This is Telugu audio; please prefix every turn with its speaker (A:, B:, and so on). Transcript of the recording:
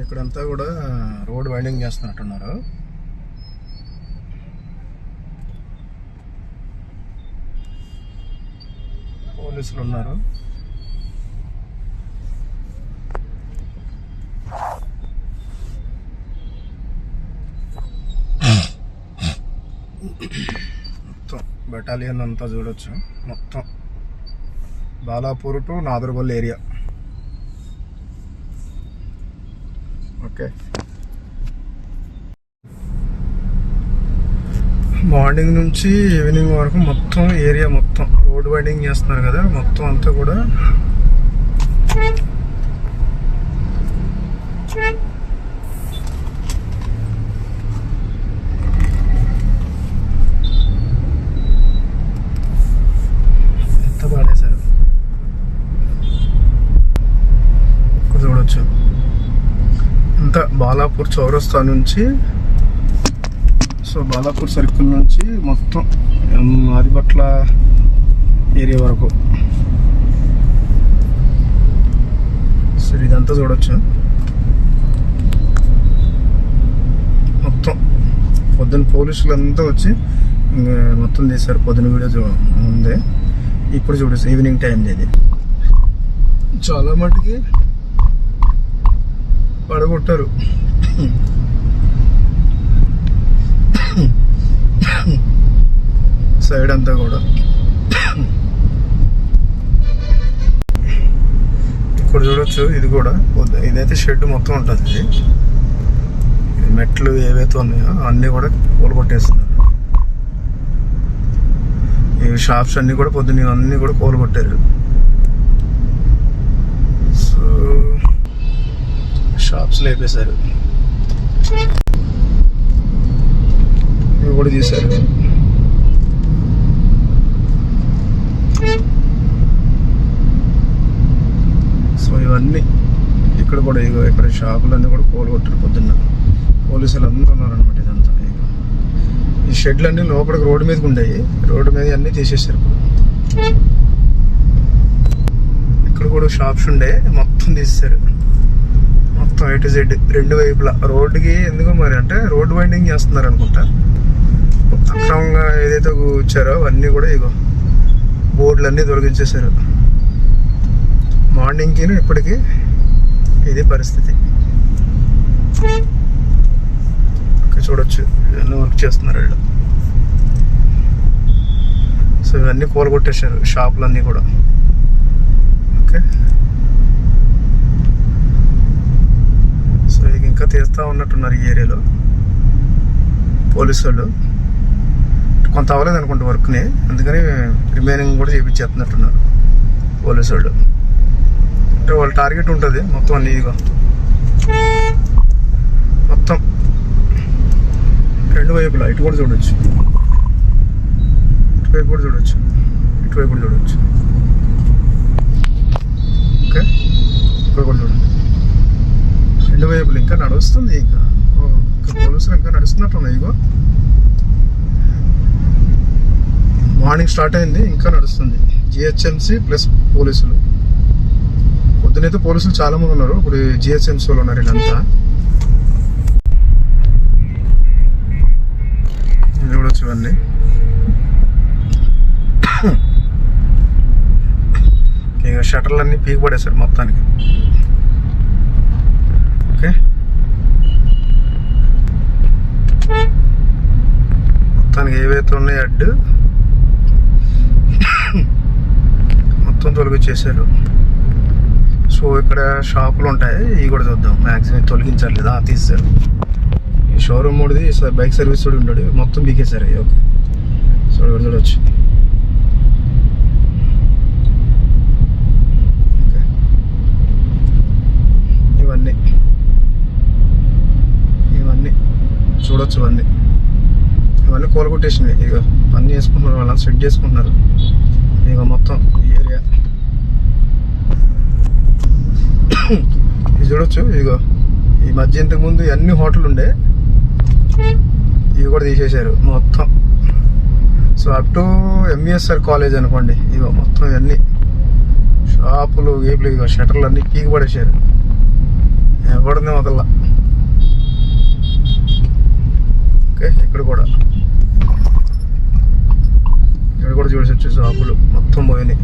A: ఇక్కడంతా కూడా రోడ్ వైండింగ్ చేస్తున్నట్టున్నారు. పోలీసులు ఉన్నారు. మొత్తం బెటాలియన్ అంతా చూడొచ్చు. మొత్తం Balapur to Nadergul area. Okay, morning నుంచి ఈవినింగ్ వరకు మొత్తం ఏరియా మొత్తం రోడ్ వైండింగ్ చేస్తున్నారు కదా. మొత్తం అంతా కూడా ఎంత పాడేశారు ఇక్కడ చూడొచ్చు. అంతా బాలాపూర్ చౌరస్తా నుంచి, సో బాలాపూర్ సర్కిల్ నుంచి మొత్తం ఆదిపట్ల ఏరియా వరకు. సో ఇదంతా చూడొచ్చు. మొత్తం పొద్దున్న పోలీసులు అంతా వచ్చి మొత్తం తీశారు. పొద్దున వీడియో ఉంది. ఇప్పుడు చూడొచ్చు ఈవినింగ్ టైం. ఇది చాలా మటుకి పడగొట్టారు. సైడ్ అంతా కూడా ఇక్కడ చూడొచ్చు. ఇది కూడా ఇదైతే షెడ్ మొత్తం ఉంటుంది. ఇది మెట్లు ఏవైతే ఉన్నాయో అన్నీ కూడా కూలగొట్టేస్తున్నారు. ఈ షాప్స్ అన్నీ కూడా పొద్దున్న అన్నీ కూడా కూలగొట్టారు. So shops లేపేశారు. ఇవి కూడా తీశారు. సో ఇవన్నీ ఇక్కడ కూడా ఇక్కడ షాపులన్నీ కూడా కూలగొట్టారు పొద్దున్న. పోలీసులు అందరూ ఉన్నారనమాట. ఇదంతా ఈ షెడ్లు అన్నీ లోపలికి రోడ్డు మీదకి ఉండేవి. రోడ్డు మీద అన్నీ తీసేసారు. ఇక్కడ కూడా షాప్స్ ఉండే మొత్తం తీసేశారు. మొత్తం A to Z రెండు వైపులా రోడ్డుకి. ఎందుకు మరి అంటే రోడ్ వైండింగ్ చేస్తున్నారు అనుకుంటా. అక్రమంగా ఏదైతే కూర్చారో అవన్నీ కూడా ఇగో బోర్డులు అన్నీ తొలగించేశారు. మార్నింగ్కి ఇప్పటికీ ఇది పరిస్థితి. చూడొచ్చు ఇవన్నీ వర్క్ చేస్తున్నారు వీళ్ళు. సో ఇవన్నీ కూలగొట్టేశారు షాపులన్నీ కూడా. ఓకే, సో ఇంకా తీస్తూ ఉన్నట్టున్నారు ఈ ఏరియాలో పోలీసు వాళ్ళు. కొంత అవ్వలేదు అనుకుంటా వర్క్ని, అందుకని రిమైనింగ్ కూడా చేయించేస్తున్నట్టున్నారు పోలీసు వాళ్ళు. అంటే వాళ్ళ టార్గెట్ ఉంటుంది మొత్తం అన్ని. ఇదిగో మొత్తం రెండు వైపులా ఇటు కూడా చూడొచ్చు, ఇటువైపు కూడా చూడొచ్చు, ఇటువైపు కూడా చూడొచ్చు. ఓకే, ఇక్కడ కూడా చూడండి. రెండు వైపులు ఇంకా నడుస్తుంది. ఇంకా పోలీసులు ఇంకా నడుస్తున్నట్టున్నాయి. ఇగో మార్నింగ్ స్టార్ట్ అయింది, ఇంకా నడుస్తుంది. GHMC ప్లస్ పోలీసులు. పొద్దునైతే పోలీసులు చాలా మంది ఉన్నారు. ఇప్పుడు GHMC వాళ్ళు ఉన్నారు వీళ్ళంతా. చూడొచ్చు ఇవన్నీ. ఇక షటర్లు అన్నీ పీకి పడేశారు మొత్తానికి. ఓకే, మొత్తానికి ఏవైతే ఉన్నాయో అడ్డు మొత్తం తొలగించేశారు. సో ఇక్కడ షాపులు ఉంటాయి, ఇవి కూడా చూద్దాం. మ్యాక్సిమం తొలగించాలి లేదా తీసేశారు. ఈ షోరూమ్ మూడిది బైక్ సర్వీస్ కూడా ఉన్నాడు, మొత్తం బీకేశారు. ఓకే, సో ఇక్కడ చూడవచ్చు. ఓకే, ఇవన్నీ చూడొచ్చు. ఇవన్నీ కూలగొట్టేసినవి. ఇక పని చేసుకుంటున్నారు, వాళ్ళని సెట్ చేసుకుంటున్నారు. ఇక మొత్తం ఈ ఏరియా ఇది చూడొచ్చు. ఇగో ఈ మధ్య ఇంతకుముందు అన్ని హోటల్ ఉండే, ఇవి కూడా తీసేశారు మొత్తం. So up to MSR college అనుకోండి. ఇగో మొత్తం ఇవన్నీ షాపులు గేపులు, ఇగో షటర్లు అన్నీ పీకి పడేశారు. ఎవరిని వదల. ఓకే, ఇక్కడ కూడా చూడొచ్చు, షాపులు మొత్తం పోయినాయి.